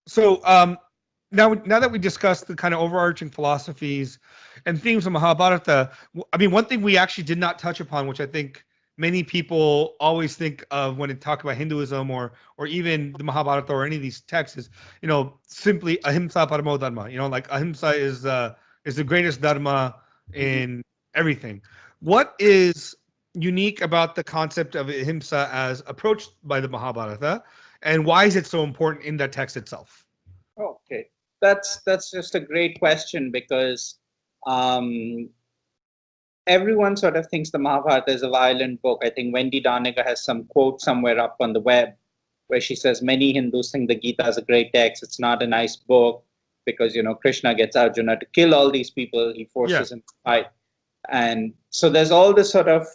So now that we discussed the kind of overarching philosophies and themes of Mahabharata, I mean, one thing we actually did not touch upon, which I think many people always think of when they talk about Hinduism or even the Mahabharata or any of these texts, is simply ahimsa paramo dharma. Like ahimsa is the greatest dharma Mhm. in everything. What is unique about the concept of ahimsa as approached by the Mahabharata, and why is it so important in that text itself? Okay, that's just a great question because um, everyone sort of thinks the Mahabharata is a violent book. I think Wendy Doniger has some quote somewhere up on the web where she says many Hindus think the Gita is a great text. It's not a nice book because Krishna gets Arjuna to kill all these people. He Yeah. forces him to fight, and so there's all this sort of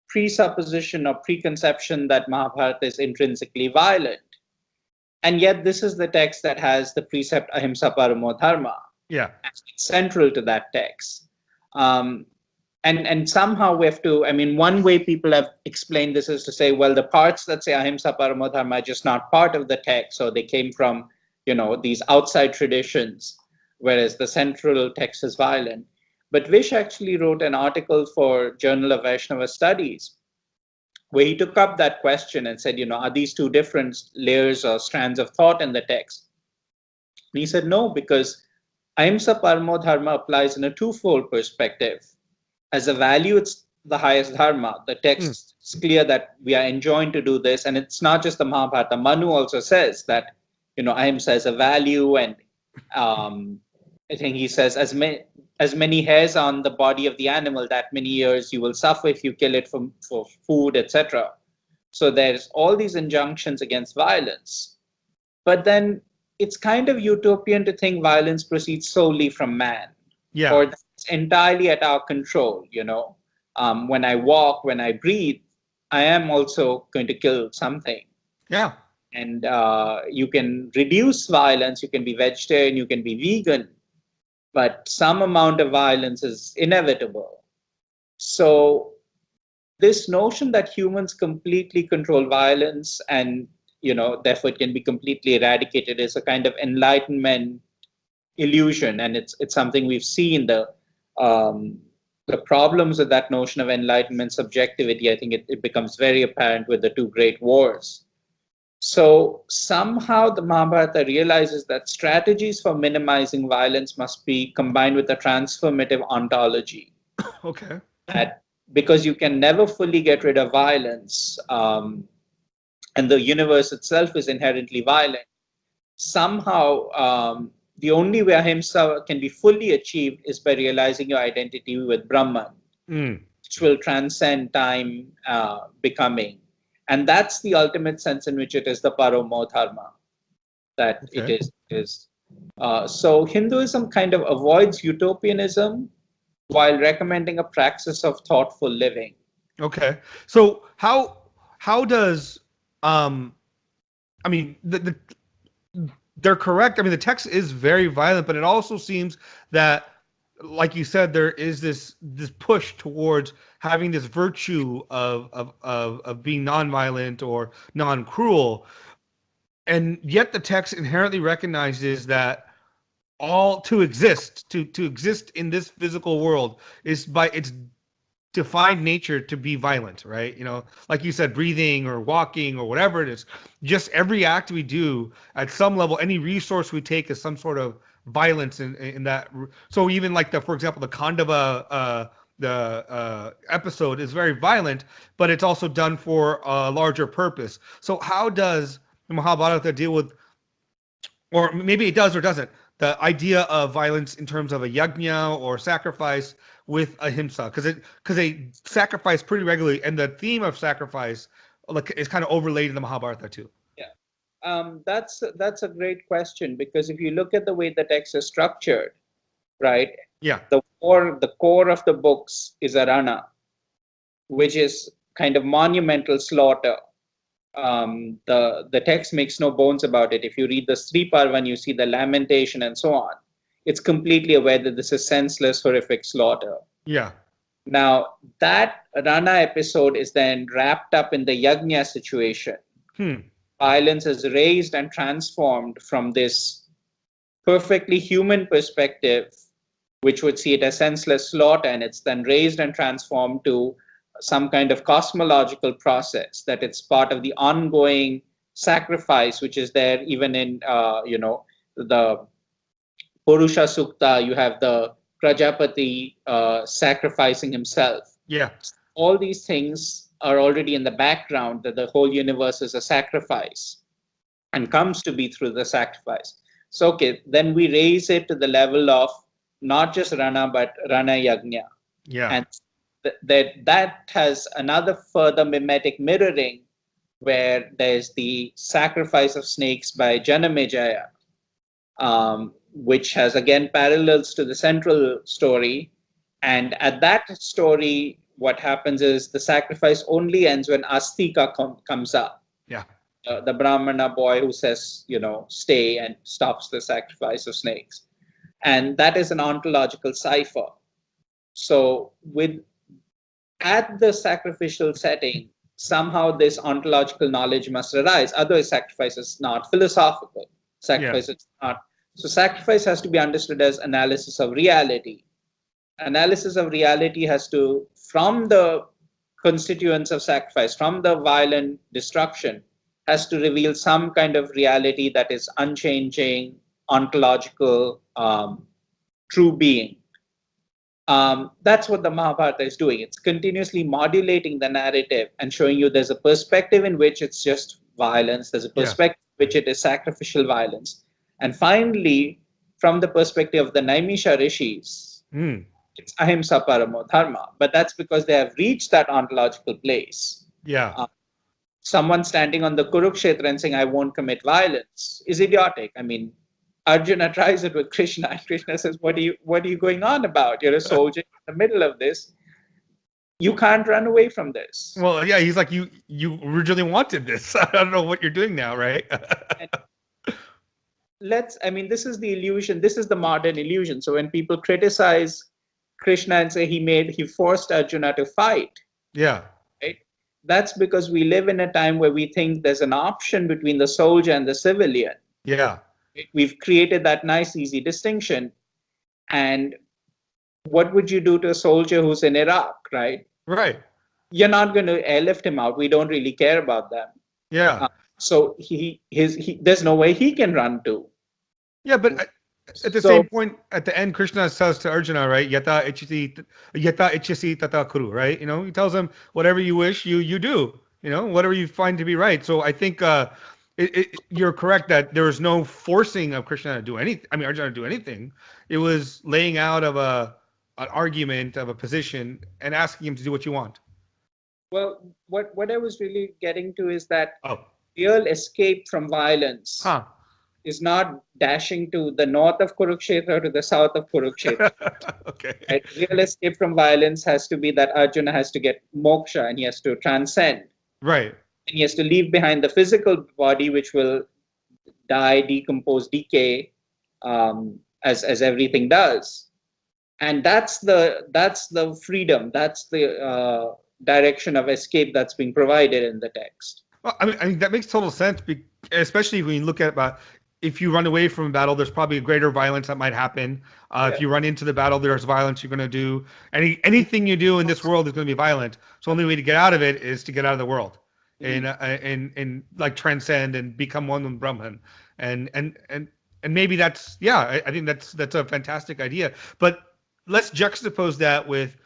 presupposition or preconception that Mahabharata is intrinsically violent. And yet, this is the text that has the precept ahimsa paramo dharma. Yeah. It's central to that text. Um, and somehow we have to, I mean, one way people have explained this is to say, well, the parts that say ahimsa paramo dharma are just not part of the text, so they came from, these outside traditions, whereas the central text is violent. But Vish actually wrote an article for Journal of Vaishnava Studies where he took up that question and said, are these two different layers or strands of thought in the text? And he said, no, because ahimsa paramo dharma applies in a twofold perspective. As a value, it's the highest dharma. The Hmm. text is clear that we are enjoined to do this, and it's not just the Mahabharata. Manu also says that, ahimsa is a value, and um, I think he says as many hairs on the body of the animal, that many years you will suffer if you kill it for food, etc. So there's all these injunctions against violence. But then it's kind of utopian to think violence proceeds solely from man Yeah. or that it's entirely at our control. When I walk, when I breathe, I am also going to kill something. Yeah. And you can reduce violence, you can be vegetarian, you can be vegan, but some amount of violence is inevitable. So this notion that humans completely control violence and therefore it can be completely eradicated is a kind of enlightenment illusion, and it's something we've seen um, the problems of that notion of enlightenment subjectivity. I think it becomes very apparent with the two great wars. So somehow the Mahabharata realizes that strategies for minimizing violence must be combined with a transformative ontology. Okay. That because you can never fully get rid of violence, and the universe itself is inherently violent, somehow the only way ahimsa can be fully achieved is by realizing your identity with Brahman, Mm. which will transcend time, becoming. And that's the ultimate sense in which it is the paramo dharma, that it Okay. is. So Hinduism kind of avoids utopianism while recommending a praxis of thoughtful living. Okay. So how does um I mean they're correct. I mean the text is very violent, but it also seems that, like you said, there is this push towards having this virtue of being nonviolent or non-cruel, and yet the text inherently recognizes that all to exist in this physical world is by its defined nature to be violent, right? Like you said, breathing or walking or whatever it is, just every act we do at some level, any resource we take is some sort of violence in that. So even like for example, the Kandava the episode is very violent, but it's also done for a larger purpose. So how does the Mahabharata deal with, or maybe it does or doesn't, the idea of violence in terms of a yajna or sacrifice with ahimsa, because they sacrifice pretty regularly, and the theme of sacrifice like is kind of overlaid in the Mahabharata too. Yeah. That's a great question because if you look at the way the text is structured, right, Yeah. the core of the books is a rana, which is kind of monumental slaughter. The text makes no bones about it. If you read the Sri Parvan, you see the lamentation and so on. It's completely aware that this is senseless, horrific slaughter. Yeah. Now, that Rana episode is then wrapped up in the Yajna situation. Hmm. violence is raised and transformed from this perfectly human perspective, which would see it as senseless slaughter, and it's then raised and transformed to some kind of cosmological process, that it's part of the ongoing sacrifice, which is there even in, the Purusha Sukta, you have the Prajapati sacrificing himself. Yeah. All these things are already in the background, that the whole universe is a sacrifice and comes to be through the sacrifice. So, okay, then we raise it to the level of not just Rana, but Rana Yagna. Yeah. And that has another further mimetic mirroring, where there's the sacrifice of snakes by Janamejaya, which has again parallels to the central story. And at that story, what happens is the sacrifice only ends when Astika comes up. Yeah. The Brahmana boy who says, stay, and stops the sacrifice of snakes. And that is an ontological cipher. So at the sacrificial setting, somehow this ontological knowledge must arise. Otherwise, sacrifice is not philosophical. Sacrifice is not. So sacrifice has to be understood as analysis of reality. Analysis of reality has to, from the constituents of sacrifice, from the violent destruction, has to reveal some kind of reality that is unchanging, ontological, true being. That's what the Mahabharata is doing. It's continuously modulating the narrative and showing you there's a perspective in which it's just violence, there's a perspective in which it is sacrificial violence. And finally, from the perspective of the Naimisha rishis, it's ahimsa paramo dharma. But that's because they have reached that ontological place. Yeah. Someone standing on the Kurukshetra and saying, I won't commit violence, is idiotic. I mean, Arjuna tries it with Krishna, and Krishna says, what are you going on about? You're a soldier in the middle of this. You can't run away from this. Well, yeah, he's like, you originally wanted this. I don't know what you're doing now, right? This is the illusion. This is the modern illusion. So when people criticize Krishna and say he forced Arjuna to fight. Yeah. Right? That's because we live in a time where we think there's an option between the soldier and the civilian. Yeah. We've created that nice, easy distinction. And what would you do to a soldier who's in Iraq, right? Right. You're not going to airlift him out. We don't really care about them. Yeah. So there's no way he can run to. Yeah, but at the same point, at the end, Krishna says to Arjuna, right? Yata ichasi tata kuru, right? He tells him, whatever you wish, you do. Whatever you find to be right. So I think you're correct that there was no forcing of Krishna to do anything. I mean, Arjuna to do anything. It was laying out of an argument of a position and asking him to do what you want. Well, what I was really getting to is that real escape from violence is not dashing to the north of Kurukshetra to the south of Kurukshetra. Okay. Right? Real escape from violence has to be that Arjuna has to get moksha and he has to transcend. Right. And he has to leave behind the physical body, which will die, decompose, decay, as everything does. And that's the freedom. That's the direction of escape that's being provided in the text. Well, I mean that makes total sense, especially when you look at if you run away from a battle, there's probably a greater violence that might happen. If you run into the battle, there's violence you're going to do. Anything you do in this world is going to be violent. So the only way to get out of it is to get out of the world, and like transcend and become one with Brahman, and maybe that's I think that's a fantastic idea. But let's juxtapose that with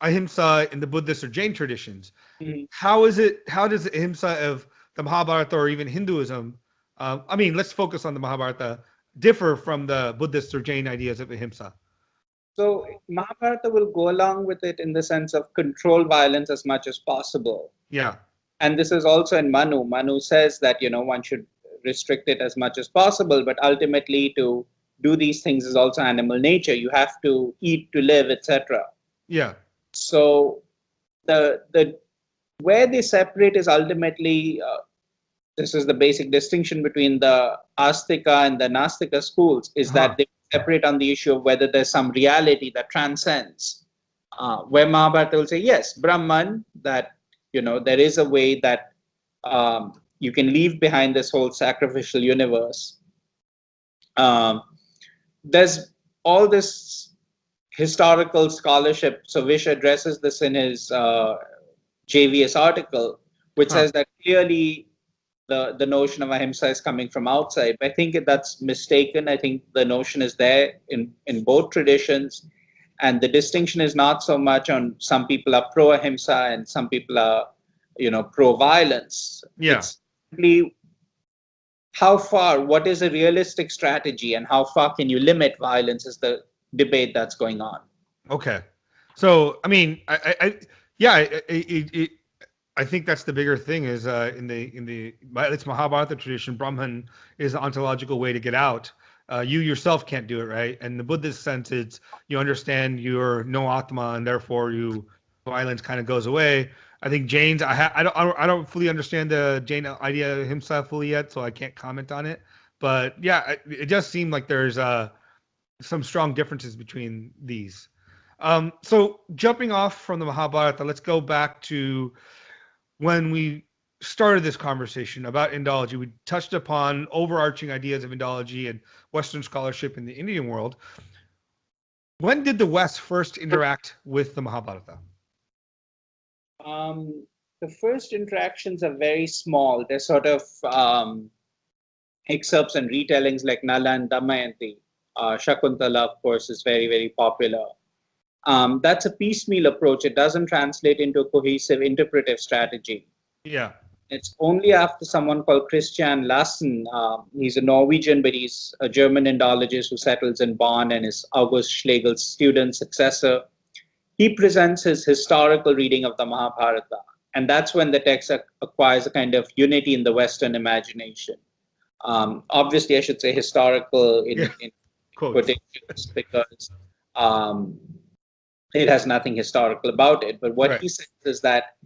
ahimsa in the Buddhist or Jain traditions. Mm-hmm. How does the ahimsa of the Mahabharata or even Hinduism, let's focus on the Mahabharata, differ from the Buddhist or Jain ideas of ahimsa? So Mahabharata will go along with it in the sense of control violence as much as possible. Yeah. And this is also in Manu. Manu says that, one should restrict it as much as possible, but ultimately to do these things is also animal nature. You have to eat to live, etc. Yeah. So the where they separate is ultimately, this is the basic distinction between the Astika and the Nastika schools, is that they separate on the issue of whether there's some reality that transcends. Where Mahabharata will say, yes, Brahman, that, there is a way that you can leave behind this whole sacrificial universe. There's all this historical scholarship. So Vish addresses this in his JVS article, which says that clearly the notion of ahimsa is coming from outside. But I think that's mistaken. I think the notion is there in both traditions. And the distinction is not so much on some people are pro ahimsa and some people are, pro violence. Yeah. It's simply how far, what is a realistic strategy, and how far can you limit violence is the debate that's going on. Okay. So, I mean, I think that's the bigger thing is in the it's Mahabharata tradition, Brahman is the ontological way to get out. You yourself can't do it, right? And the Buddhist sense, it's you understand you're no Atma, and therefore violence kind of goes away. I think Jain's, I don't fully understand the Jain idea of himself fully yet, so I can't comment on it. But yeah, it does seem like there's some strong differences between these. So jumping off from the Mahabharata, let's go back to when we started this conversation about Indology. We touched upon overarching ideas of Indology and Western scholarship in the Indian world. When did the West first interact with the Mahabharata? The first interactions are very small. They're sort of excerpts and retellings like Nala and Damayanti. Shakuntala, of course, is very, very popular. That's a piecemeal approach. It doesn't translate into a cohesive interpretive strategy. Yeah. It's only after someone called Christian Lassen, he's a Norwegian, but he's a German Indologist who settles in Bonn and is August Schlegel's student successor. He presents his historical reading of the Mahabharata. And that's when the text acquires a kind of unity in the Western imagination. Obviously, I should say historical in quotations because it has nothing historical about it. But what he says is that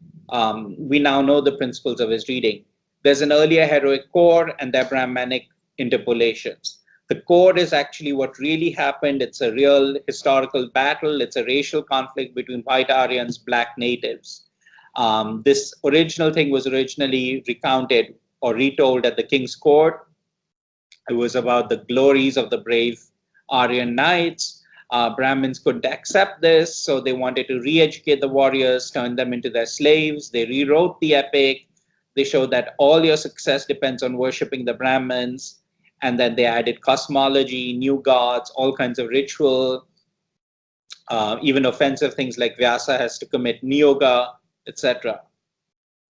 we now know the principles of his reading. There's an earlier heroic core and their Brahmanic interpolations. The core is actually what really happened. It's a real historical battle. It's a racial conflict between white Aryans, black natives. This original thing was originally recounted or retold at the king's court. It was about the glories of the brave Aryan knights. Brahmins couldn't accept this, so they wanted to re-educate the warriors, turn them into their slaves. They rewrote the epic. They showed that all your success depends on worshipping the Brahmins. And then they added cosmology, new gods, all kinds of ritual, even offensive things like Vyasa has to commit niyoga, etc.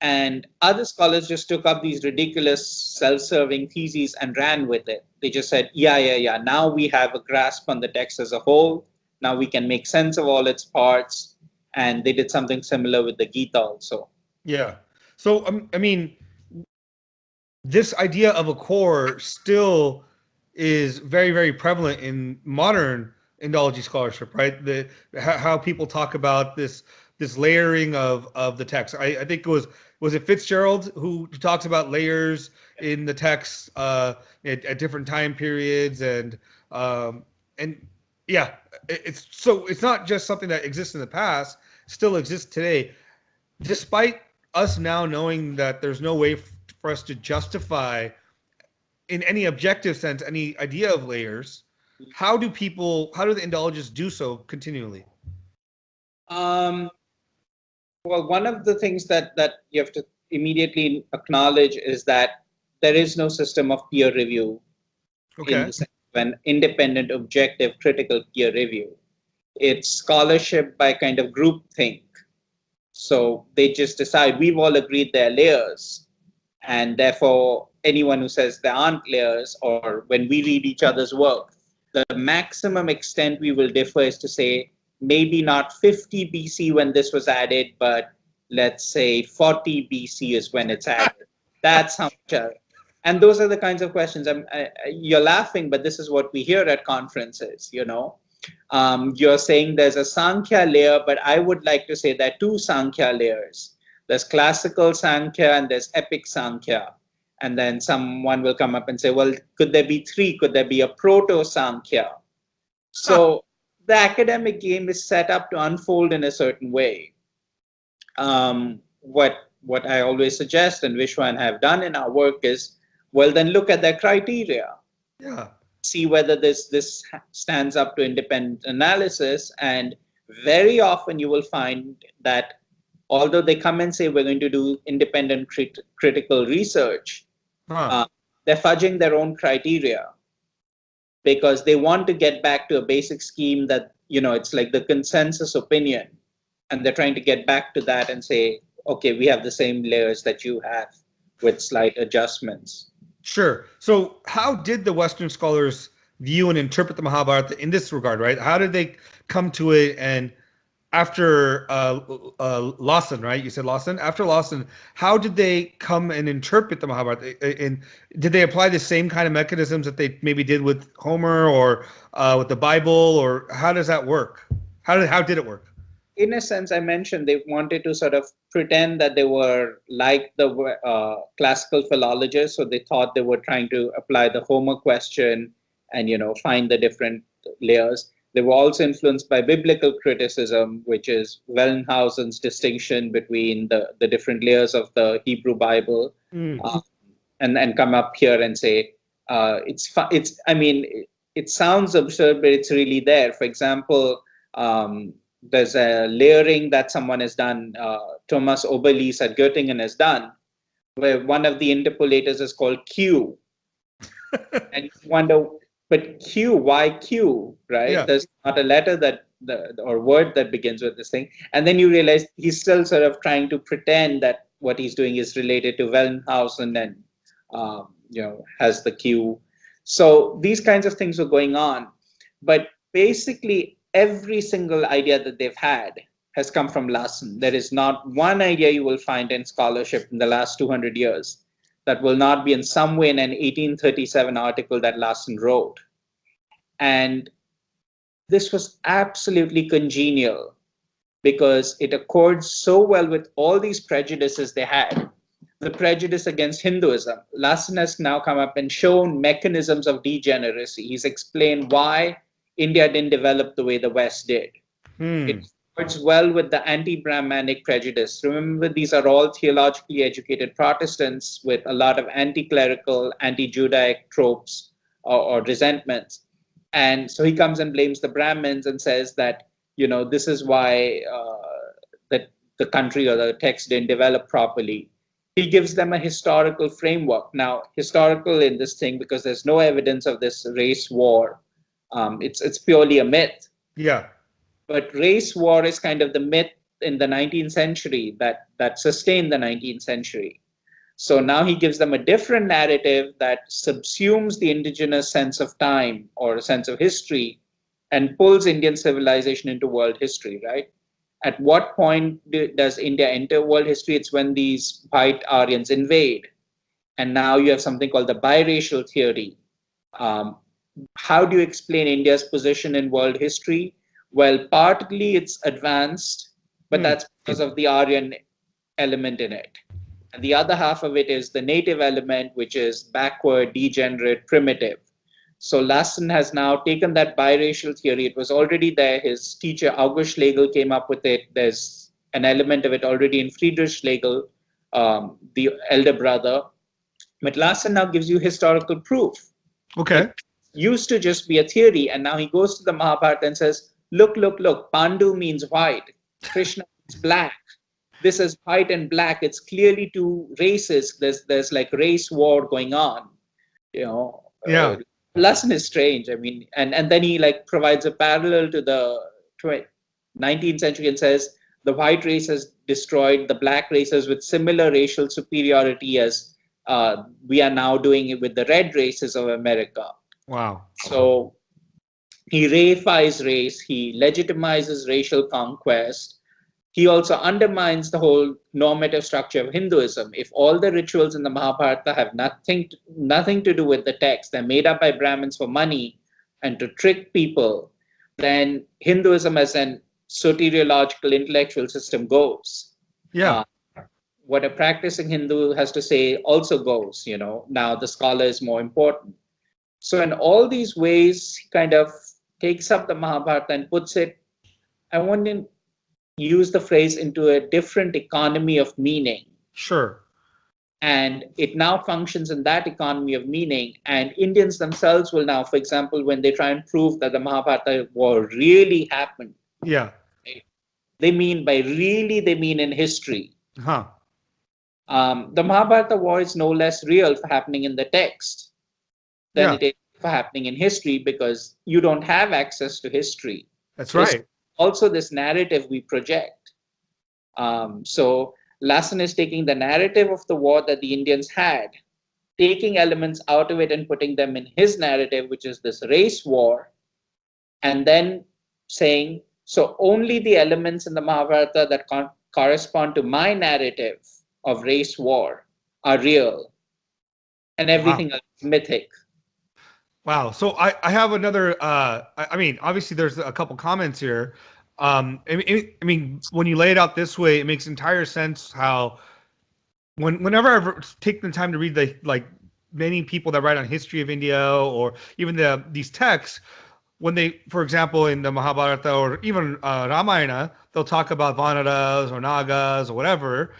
And other scholars just took up these ridiculous self-serving theses and ran with it. They just said, yeah, now we have a grasp on the text as a whole. Now we can make sense of all its parts. And they did something similar with the Gita also. Yeah. So, I mean, this idea of a core still is very, very prevalent in modern Indology scholarship, right? How people talk about this layering of the text. I think it was it Fitzgerald who talks about layers in the text at different time periods and yeah, it's not just something that exists in the past, still exists today, despite us now knowing that there's no way for us to justify in any objective sense any idea of layers. How do the Indologists do so continually? Well, one of the things that you have to immediately acknowledge is that there is no system of peer review in the sense of an independent, objective, critical peer review. It's scholarship by kind of groupthink. So they just decide we've all agreed there are layers, and therefore anyone who says there aren't layers, or when we read each other's work, the maximum extent we will differ is to say maybe not 50 BC when this was added, but let's say 40 BC is when it's added. That's how much. And those are the kinds of questions. You're laughing, but this is what we hear at conferences, You're saying there's a Sankhya layer, but I would like to say there are two Sankhya layers. There's classical Sankhya and there's epic Sankhya. And then someone will come up and say, well, could there be three? Could there be a proto-Sankhya? So the academic game is set up to unfold in a certain way. What what I always suggest and Vishwa and have done in our work is, well, then look at their criteria. Yeah. See whether this stands up to independent analysis. And very often you will find that although they come and say we're going to do independent critical research, Huh. they're fudging their own criteria because they want to get back to a basic scheme that, it's like the consensus opinion. And they're trying to get back to that and say, okay, we have the same layers that you have with slight adjustments. Sure. So, how did the Western scholars view and interpret the Mahabharata in this regard, right? How did they come to it? And after Lawson, right? You said Lawson. After Lawson, how did they come and interpret the Mahabharata? And did they apply the same kind of mechanisms that they maybe did with Homer or with the Bible, or how does that work? How did it work? In a sense, I mentioned they wanted to sort of pretend that they were like the classical philologists. So they thought they were trying to apply the Homer question and, find the different layers. They were also influenced by biblical criticism, which is Wellenhausen's distinction between the different layers of the Hebrew Bible, and come up here and say, it sounds absurd, but it's really there. For example, there's a layering that someone has done, Thomas Oberlies at Göttingen has done, where one of the interpolators is called Q. And you wonder, but Q, why Q, right? Yeah. There's not a letter or word that begins with this thing. And then you realize he's still sort of trying to pretend that what he's doing is related to Wellenhausen and, has the Q. So these kinds of things were going on. But basically, every single idea that they've had has come from Lassen. There is not one idea you will find in scholarship in the last 200 years that will not be in some way in an 1837 article that Lassen wrote. And this was absolutely congenial because it accords so well with all these prejudices they had. The prejudice against Hinduism. Lassen has now come up and shown mechanisms of degeneracy. He's explained why India didn't develop the way the West did. It works well with the anti-Brahmanic prejudice. Remember, these are all theologically educated Protestants with a lot of anti-clerical, anti-Judaic tropes or resentments. And so he comes and blames the Brahmins and says that, this is why that the country or the text didn't develop properly. He gives them a historical framework. Now, historical in this thing, because there's no evidence of this race war. It's purely a myth. Yeah. But race war is kind of the myth in the 19th century that sustained the 19th century. So now he gives them a different narrative that subsumes the indigenous sense of time or a sense of history and pulls Indian civilization into world history, right? At what point does India enter world history? It's when these white Aryans invade. And now you have something called the biracial theory. How do you explain India's position in world history? Well, partly it's advanced, but that's because of the Aryan element in it. And the other half of it is the native element, which is backward, degenerate, primitive. So Lassen has now taken that biracial theory. It was already there. His teacher, August Schlegel, came up with it. There's an element of it already in Friedrich Schlegel, the elder brother. But Lassen now gives you historical proof. Okay. It used to just be a theory, and now he goes to the Mahabharata and says, look, Pandu means white, Krishna means black. This is white and black. It's clearly two races. There's like race war going on. Yeah. Lassen is strange. I mean, and then he like provides a parallel to the 19th century and says the white race has destroyed the black races with similar racial superiority as we are now doing it with the red races of America. Wow. So he reifies race. He legitimizes racial conquest. He also undermines the whole normative structure of Hinduism. If all the rituals in the Mahabharata have nothing to do with the text, they're made up by Brahmins for money and to trick people, then Hinduism as an soteriological intellectual system goes. Yeah. What a practicing Hindu has to say also goes, now the scholar is more important. So in all these ways, he kind of takes up the Mahabharata and puts it, I want to use the phrase, into a different economy of meaning. Sure. And it now functions in that economy of meaning. And Indians themselves will now, for example, when they try and prove that the Mahabharata war really happened, Yeah. they mean by really, they mean in history. Huh. The Mahabharata war is no less real for happening in the text than Yeah. it is for happening in history, because you don't have access to history. That's History right. is also this narrative we project. So Lassen is taking the narrative of the war that the Indians had, taking elements out of it and putting them in his narrative, which is this race war, and then saying, so only the elements in the Mahabharata that correspond to my narrative of race war are real, and Wow. everything else is mythic. Wow. So I have another. I mean, obviously, there's a couple comments here. I mean, when you lay it out this way, it makes entire sense how whenever I've taken the time to read the like many people that write on history of India or even these texts, when they, for example, in the Mahabharata or even Ramayana, they'll talk about Vanaras or Nagas or whatever.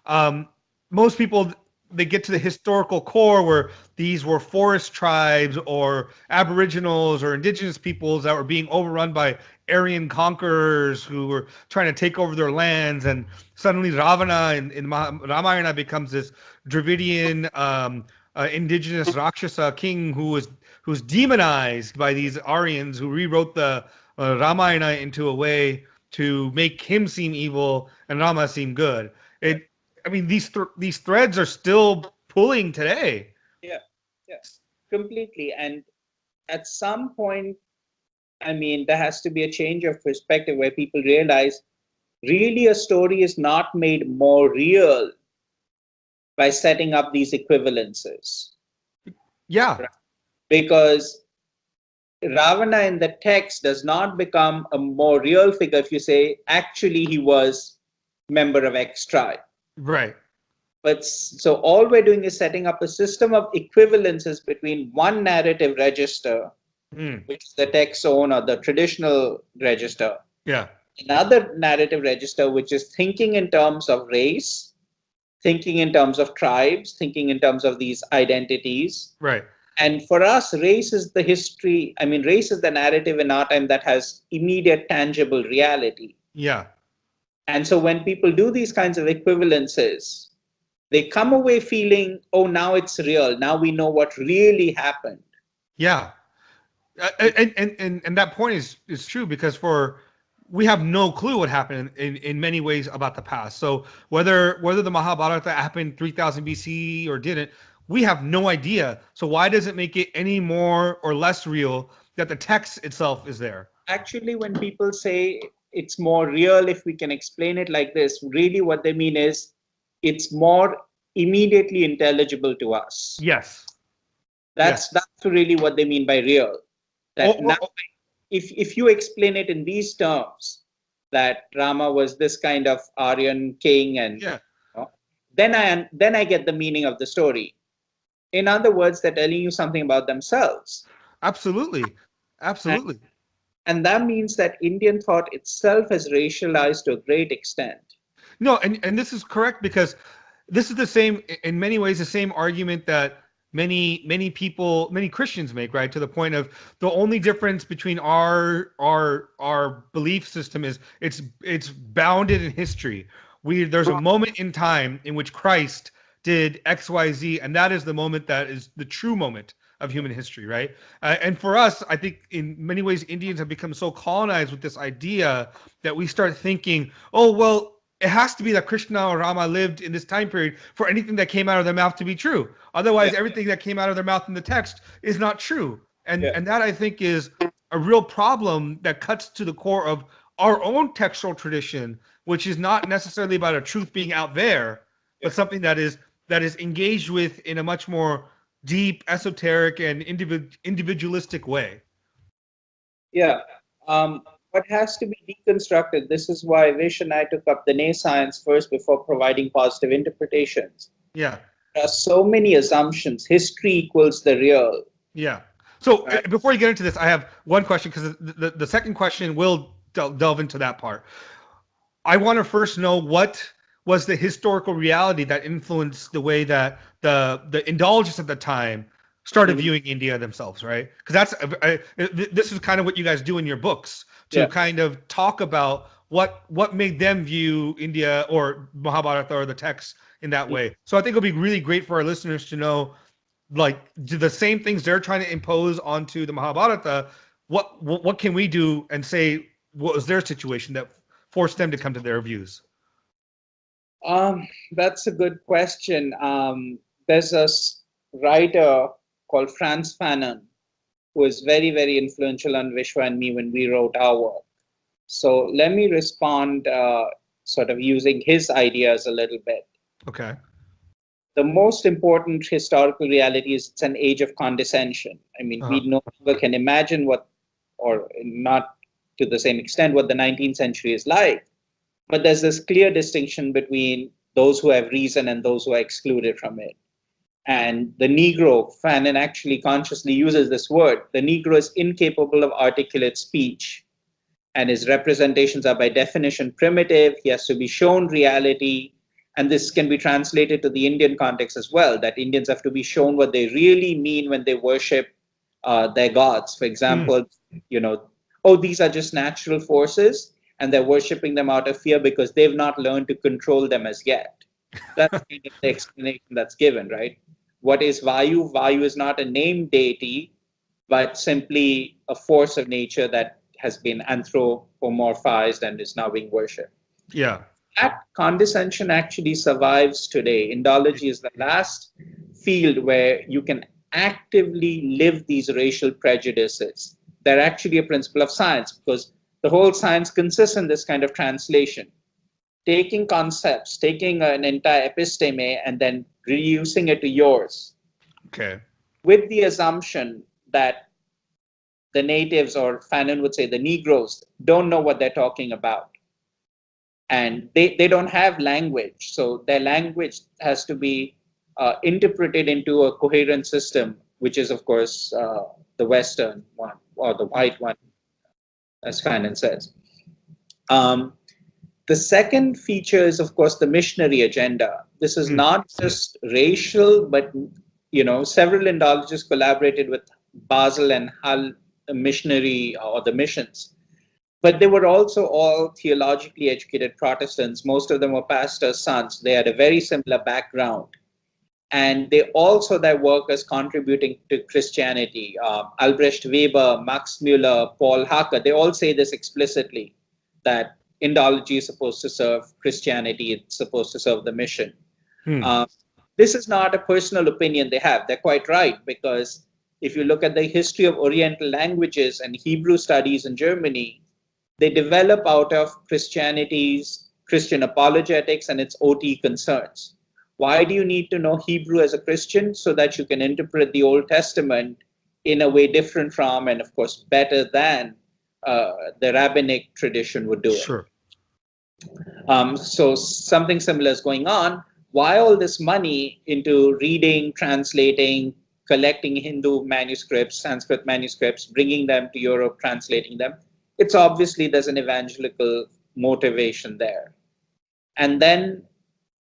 Um, Most people, they get to the historical core where these were forest tribes or aboriginals or indigenous peoples that were being overrun by Aryan conquerors who were trying to take over their lands, and suddenly Ravana in Ramayana becomes this Dravidian indigenous Rakshasa king who's demonized by these Aryans who rewrote the Ramayana into a way to make him seem evil and Rama seem good. I mean, these threads are still pulling today. Yeah, yeah, completely. And at some point, I mean, there has to be a change of perspective where people realize really a story is not made more real by setting up these equivalences. Yeah, Right? Because Ravana in the text does not become a more real figure if you say, actually, he was member of X tribe. right. But so all we're doing is setting up a system of equivalences between one narrative register, Mm, which is the text zone or the traditional register, yeah, another narrative register, which is thinking in terms of race, thinking in terms of tribes, thinking in terms of these identities. right. And for us, race is the history. I mean, race is the narrative in our time that has immediate, tangible reality. Yeah, And so when people do these kinds of equivalences, they come away feeling, oh, now it's real. Now we know what really happened. yeah. And that point is true because for we have no clue what happened in many ways about the past. So whether the Mahabharata happened 3000 BC or didn't, we have no idea. So why does it make it any more or less real that the text itself is there? Actually, when people say it's more real, if we can explain it like this, really what they mean is it's more immediately intelligible to us. Yes. That's really what they mean by real. That now, Oh, if you explain it in these terms, that Rama was this kind of Aryan king, and yeah. you know, then I get the meaning of the story. In other words, they're telling you something about themselves. Absolutely. And, Absolutely. and that means that Indian thought itself has racialized to a great extent. No, and this is correct because this is the same in many ways the same argument that many people many Christians make, right? To the point of the only difference between our belief system is it's bounded in history. There's a moment in time in which Christ did XYZ, and that is the moment that is the true moment of human history, right? And for us, I think in many ways Indians have become so colonized with this idea that we start thinking, oh well, it has to be that Krishna or Rama lived in this time period for anything that came out of their mouth to be true. Otherwise, everything that came out of their mouth in the text is not true. And that I think is a real problem that cuts to the core of our own textual tradition, which is not necessarily about a truth being out there, but something that is engaged with in a much more deep, esoteric, and individualistic way. Yeah. What has to be deconstructed, this is why Vish and I took up the Ney science first before providing positive interpretations. Yeah. There are so many assumptions. History equals the real. Yeah. So Right. before you get into this, I have one question because the second question will delve into that part. I want to first know what was the historical reality that influenced the way that the Indologists at the time started viewing India themselves, right? Because this is kind of what you guys do in your books to kind of talk about what made them view India or Mahabharata or the texts in that way. So I think it'll be really great for our listeners to know, like, do the same things they're trying to impose onto the Mahabharata. What can we do and say what was their situation that forced them to come to their views? That's a good question. There's a writer called Frantz Fanon who is very, very influential on Vishwa and me when we wrote our work. So let me respond sort of using his ideas a little bit. Okay. The most important historical reality is it's an age of condescension. I mean, we no longer can imagine what, or not to the same extent, what the 19th century is like. But there's this clear distinction between those who have reason and those who are excluded from it. And the Negro, Fanon actually consciously uses this word, the Negro is incapable of articulate speech, and his representations are by definition primitive. He has to be shown reality. And this can be translated to the Indian context as well, that Indians have to be shown what they really mean when they worship their gods. For example, oh, these are just natural forces, and they're worshiping them out of fear because they've not learned to control them as yet. That's kind of the explanation that's given, right? What is Vayu? Vayu is not a named deity, but simply a force of nature that has been anthropomorphized and is now being worshipped. Yeah. That condescension actually survives today. Indology is the last field where you can actively live these racial prejudices. They're actually a principle of science because the whole science consists in this kind of translation. Taking concepts, taking an entire episteme and then reducing it to yours. Okay. With the assumption that the natives, or Fanon would say the Negroes, don't know what they're talking about. And they don't have language. So their language has to be interpreted into a coherent system, which is, of course, the Western one or the white one, as Fanon says. The second feature is, of course, the missionary agenda. This is not just racial, but several Indologists collaborated with Basel and Hull missionary or the missions. But they were also all theologically educated Protestants. Most of them were pastors' sons. They had a very similar background. And they also, their work is contributing to Christianity. Albrecht Weber, Max Müller, Paul Hacker, they all say this explicitly, that Indology is supposed to serve Christianity, it's supposed to serve the mission. This is not a personal opinion they have. They're quite right, because if you look at the history of Oriental languages and Hebrew studies in Germany, they develop out of Christianity's Christian apologetics and its OT concerns. Why do you need to know Hebrew as a Christian? So that you can interpret the Old Testament in a way different from, and of course, better than the rabbinic tradition would do it. Sure. So something similar is going on. Why all this money into reading, translating, collecting Hindu manuscripts, Sanskrit manuscripts, bringing them to Europe, translating them? It's obviously there's an evangelical motivation there. And then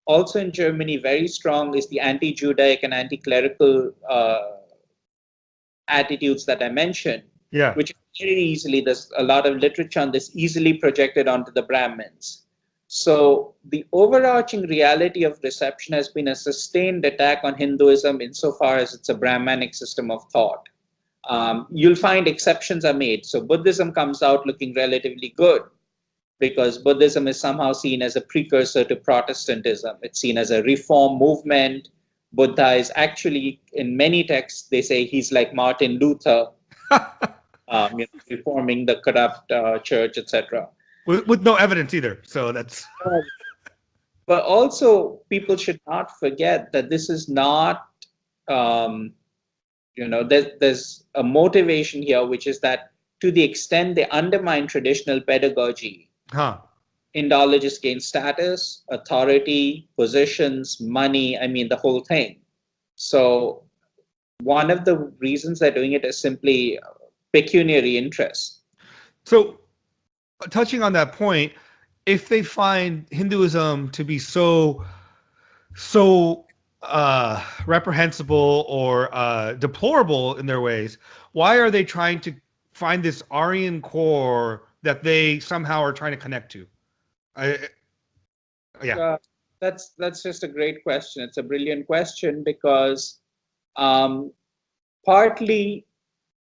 also in Germany, very strong is the anti-Judaic and anti-clerical attitudes that I mentioned, which very easily, there's a lot of literature on this, easily projected onto the Brahmins. So the overarching reality of reception has been a sustained attack on Hinduism insofar as it's a Brahmanic system of thought. You'll find exceptions are made. So Buddhism comes out looking relatively good because Buddhism is somehow seen as a precursor to Protestantism. It's seen as a reform movement. Buddha is actually, in many texts, they say he's like Martin Luther, reforming the corrupt church, etc. With no evidence either. So that's. But also, people should not forget that this is not, there's a motivation here, which is that to the extent they undermine traditional pedagogy, Indologists gain status, authority, positions, money, the whole thing. So one of the reasons they're doing it is simply pecuniary interest. So touching on that point, if they find Hinduism to be so reprehensible or deplorable in their ways, why are they trying to find this Aryan core that they somehow are trying to connect to? I, yeah. That's just a great question. It's a brilliant question because um, partly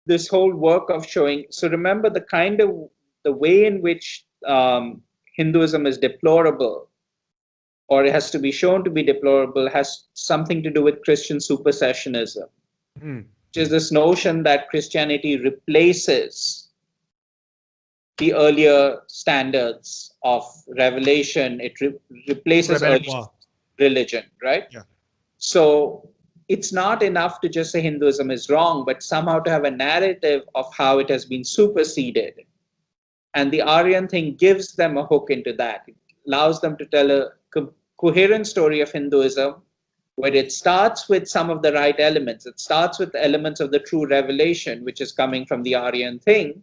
this whole work of showing. So remember the way in which Hinduism is deplorable, or it has to be shown to be deplorable, has something to do with Christian supersessionism, Hmm. which is this notion that Christianity replaces the earlier standards of revelation. It replaces Rabbinic early law. religion, right? Yeah. So it's not enough to just say Hinduism is wrong, but somehow to have a narrative of how it has been superseded. And the Aryan thing gives them a hook into that. It allows them to tell a coherent story of Hinduism where it starts with some of the right elements. It starts with elements of the true revelation, which is coming from the Aryan thing.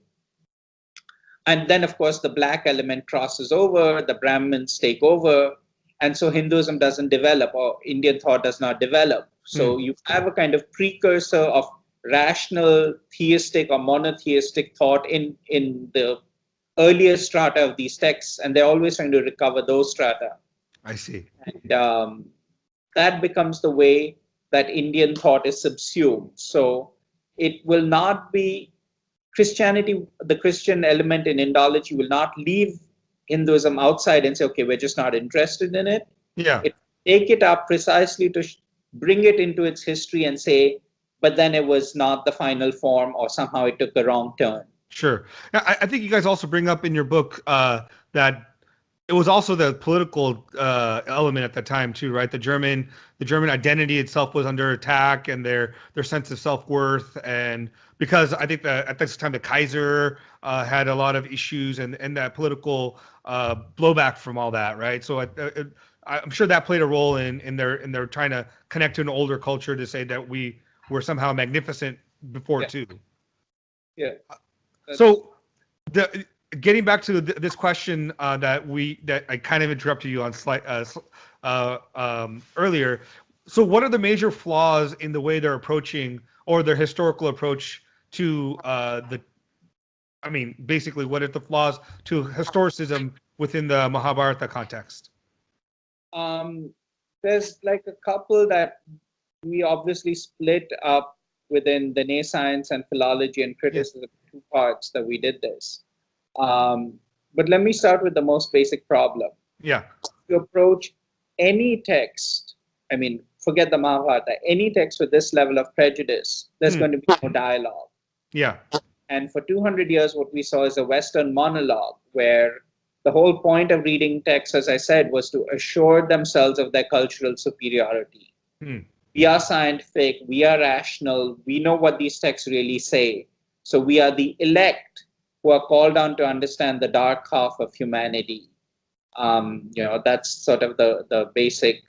And then, of course, the black element crosses over, the Brahmins take over. And so Hinduism doesn't develop, or Indian thought does not develop. Hmm. So you have a kind of precursor of rational, theistic, or monotheistic thought in the earlier strata of these texts, and they're always trying to recover those strata. I see. And that becomes the way that Indian thought is subsumed. So it will not be Christianity, the Christian element in Indology will not leave Hinduism outside and say, okay, we're just not interested in it. Yeah. It take it up precisely to bring it into its history and say, but then it was not the final form, or somehow it took a wrong turn. Sure. I think you guys also bring up in your book that it was also the political element at the time too, right? The German identity itself was under attack, and their sense of self worth, and because I think that at this time the Kaiser had a lot of issues, and that political blowback from all that, right? So I'm sure that played a role in their trying to connect to an older culture to say that we were somehow magnificent before Yeah. too. Yeah. So, getting back to this question that I kind of interrupted you on earlier. So, what are the major flaws in the way they're approaching, or their historical approach to I mean, basically, what are the flaws to historicism within the Mahabharata context? Um, there's like a couple that we obviously split up within the science and philology and Yeah. criticism, two parts that we did this. But let me start with the most basic problem. Yeah. To approach any text, I mean, forget the Mahabharata, any text with this level of prejudice, there's Hmm. going to be no dialogue. Yeah. And for 200 years, what we saw is a Western monologue where the whole point of reading texts, as I said, was to assure themselves of their cultural superiority. Hmm. We are scientific, we are rational, we know what these texts really say. So we are the elect who are called on to understand the dark half of humanity. That's sort of the basic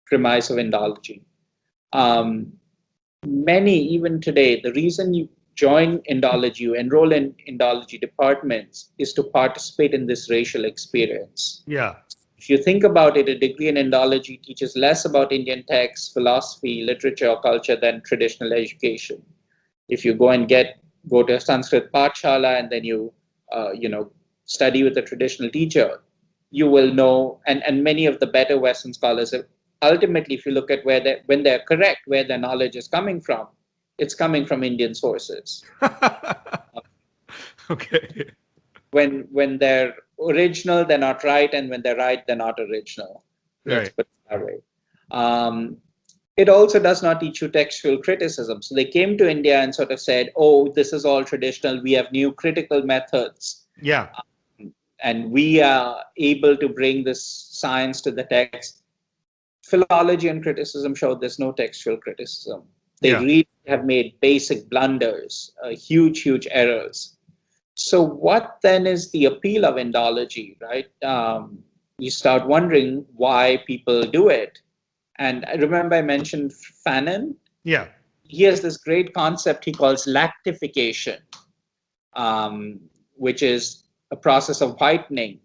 premise of Indology. Um, Many, even today, the reason you join Indology, you enroll in Indology departments, is to participate in this racial experience. Yeah. If you think about it, a degree in Indology teaches less about Indian texts, philosophy, literature, or culture than traditional education. If you go to a Sanskrit Pathshala and then study with a traditional teacher, you will know, and many of the better Western scholars have, ultimately, if you look at when they're correct, where their knowledge is coming from, it's coming from Indian sources. Okay. When they're original, they're not right, and when they're right, they're not original. Let's Right. put it that way. Um, it also does not teach you textual criticism. So they came to India and sort of said, oh, this is all traditional. We have new critical methods. Yeah. And we are able to bring this science to the text. Philology and criticism showed there's no textual criticism. They Yeah. really have made basic blunders, huge errors. So what then is the appeal of Indology, right? You start wondering why people do it. And I remember I mentioned Fanon. Yeah. He has this great concept he calls lactification, which is a process of whitening.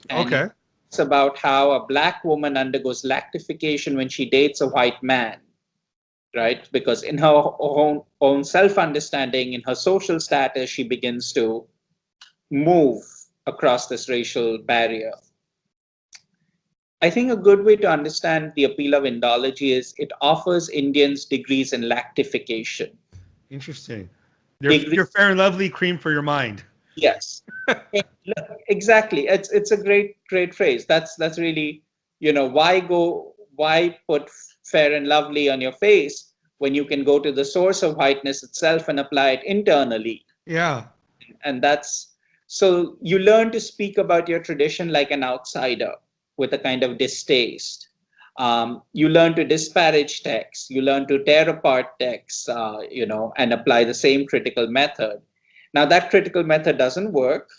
And Okay. it's about how a black woman undergoes lactification when she dates a white man, right? Because in her own self understanding, in her social status, she begins to move across this racial barrier. I think a good way to understand the appeal of Indology is it offers Indians degrees in lactification. Interesting. Degree, Your fair and lovely cream for your mind. yes, exactly. It's a great phrase. That's really, why put fair and lovely on your face when you can go to the source of whiteness itself and apply it internally. Yeah. And that's so you learn to speak about your tradition like an outsider with a kind of distaste. You learn to disparage texts, you learn to tear apart texts, and apply the same critical method. Now that critical method doesn't work.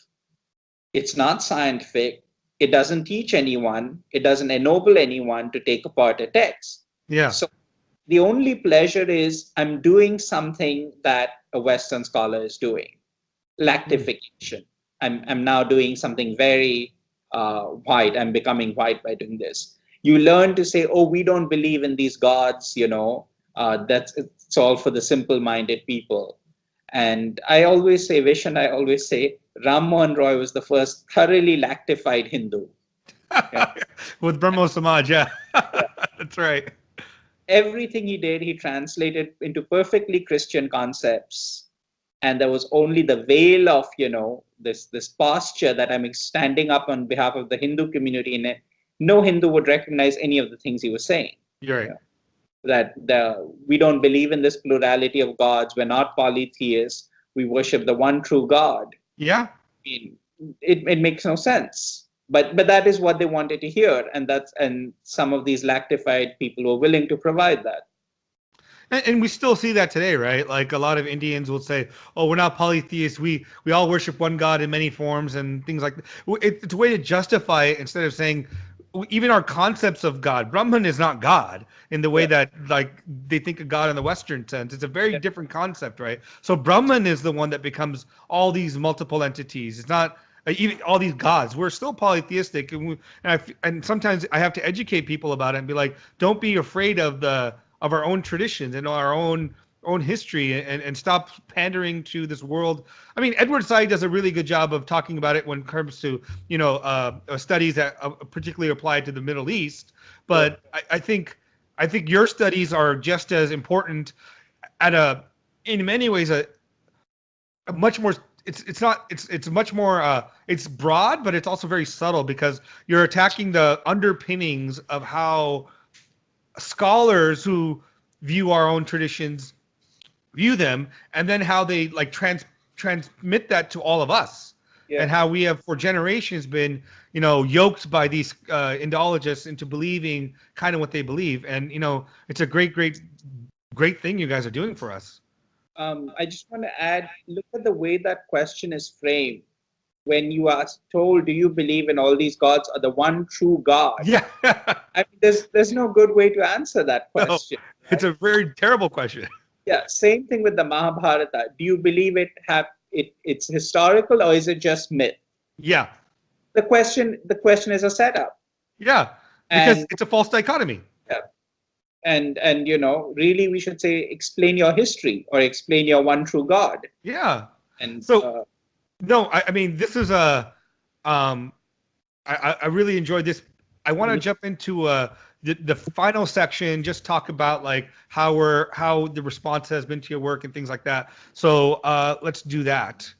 It's not scientific. It doesn't teach anyone. It doesn't ennoble anyone to take apart a text. Yeah. So the only pleasure is I'm doing something that a Western scholar is doing, lactification. I'm now doing something very white. I'm becoming white by doing this. You learn to say, oh, we don't believe in these gods, that's it's all for the simple-minded people. And I always say, Vish, and I always say, Ram Mohan Roy was the first thoroughly lactified Hindu. Yeah. With Brahmo Samaj, yeah. Yeah. That's right. Everything he did, he translated into perfectly Christian concepts. And there was only the veil of, this posture that I'm standing up on behalf of the Hindu community in it. No Hindu would recognize any of the things he was saying. You're right. That we don't believe in this plurality of gods. We're not polytheists. We worship the one true God. Yeah. I mean, it makes no sense. But that is what they wanted to hear, and some of these lactified people were willing to provide that. And we still see that today, right? Like a lot of Indians will say, "Oh, we're not polytheists. We all worship one God in many forms and things like that." It's a way to justify it instead of saying even our concepts of God. Brahman is not God in the way that like they think of God in the Western sense. It's a very different concept, right? So Brahman is the one that becomes all these multiple entities. It's not even all these gods. We're still polytheistic, and sometimes I have to educate people about it and be like, don't be afraid of our own traditions and our own history, and stop pandering to this world. I mean, Edward Said does a really good job of talking about it when it comes to studies that particularly apply to the Middle East. But I think your studies are just as important in many ways a much more. It's much more it's broad, but it's also very subtle because you're attacking the underpinnings of how scholars who view our own traditions view them, and then how they like transmit that to all of us, and how we have for generations been yoked by these Indologists into believing kind of what they believe. And it's a great thing you guys are doing for us. I just want to add, look at the way that question is framed. When you are told, do you believe in all these gods or the one true God? Yeah. I mean, there's no good way to answer that question. No, it's a very terrible question. Yeah, same thing with the Mahabharata. Do you believe it's historical or is it just myth? Yeah. The question is a setup. Yeah, because it's a false dichotomy. Yeah. And really we should say explain your history or explain your one true God. Yeah. And so no, I mean, this is I really enjoyed this. I want to jump into the final section, just talk about like how the response has been to your work and things like that. So let's do that.